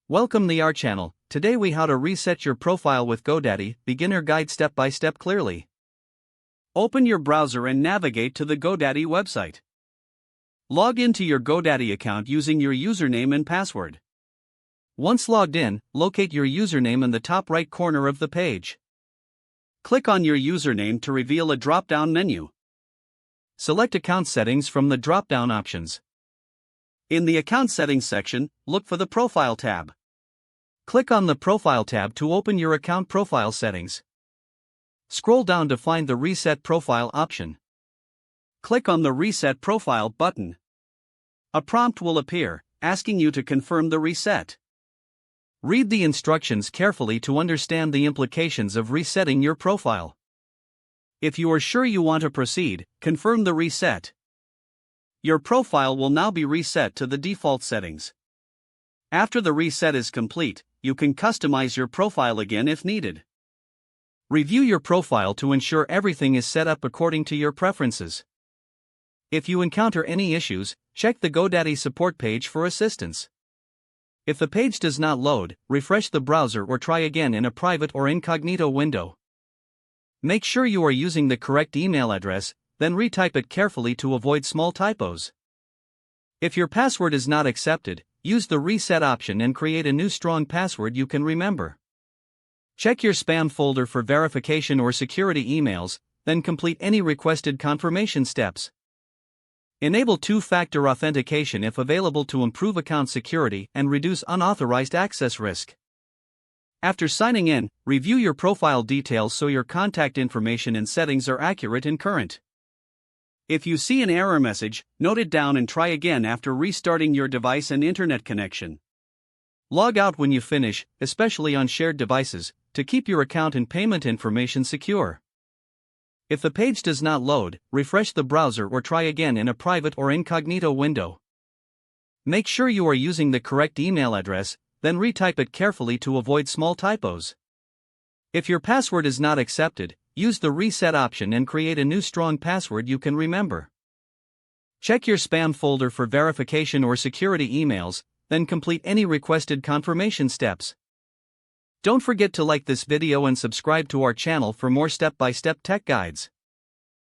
Welcome to our channel. Today we how to reset your profile with GoDaddy, beginner guide step by step clearly. Open your browser and navigate to the GoDaddy website. Log into your GoDaddy account using your username and password. Once logged in, locate your username in the top right corner of the page. Click on your username to reveal a drop-down menu. Select Account Settings from the drop-down options. In the Account Settings section, look for the Profile tab. Click on the Profile tab to open your account profile settings. Scroll down to find the Reset Profile option. Click on the Reset Profile button. A prompt will appear, asking you to confirm the reset. Read the instructions carefully to understand the implications of resetting your profile. If you are sure you want to proceed, confirm the reset. Your profile will now be reset to the default settings. After the reset is complete, you can customize your profile again if needed. Review your profile to ensure everything is set up according to your preferences. If you encounter any issues, check the GoDaddy support page for assistance. If the page does not load, refresh the browser or try again in a private or incognito window. Make sure you are using the correct email address, then retype it carefully to avoid small typos. If your password is not accepted, use the reset option and create a new strong password you can remember. Check your spam folder for verification or security emails, then complete any requested confirmation steps. Enable two-factor authentication if available to improve account security and reduce unauthorized access risk. After signing in, review your profile details so your contact information and settings are accurate and current. If you see an error message, note it down and try again after restarting your device and internet connection. Log out when you finish, especially on shared devices, to keep your account and payment information secure. If the page does not load, refresh the browser or try again in a private or incognito window. Make sure you are using the correct email address, then retype it carefully to avoid small typos. If your password is not accepted, use the reset option and create a new strong password you can remember. Check your spam folder for verification or security emails, then complete any requested confirmation steps. Don't forget to like this video and subscribe to our channel for more step-by-step tech guides.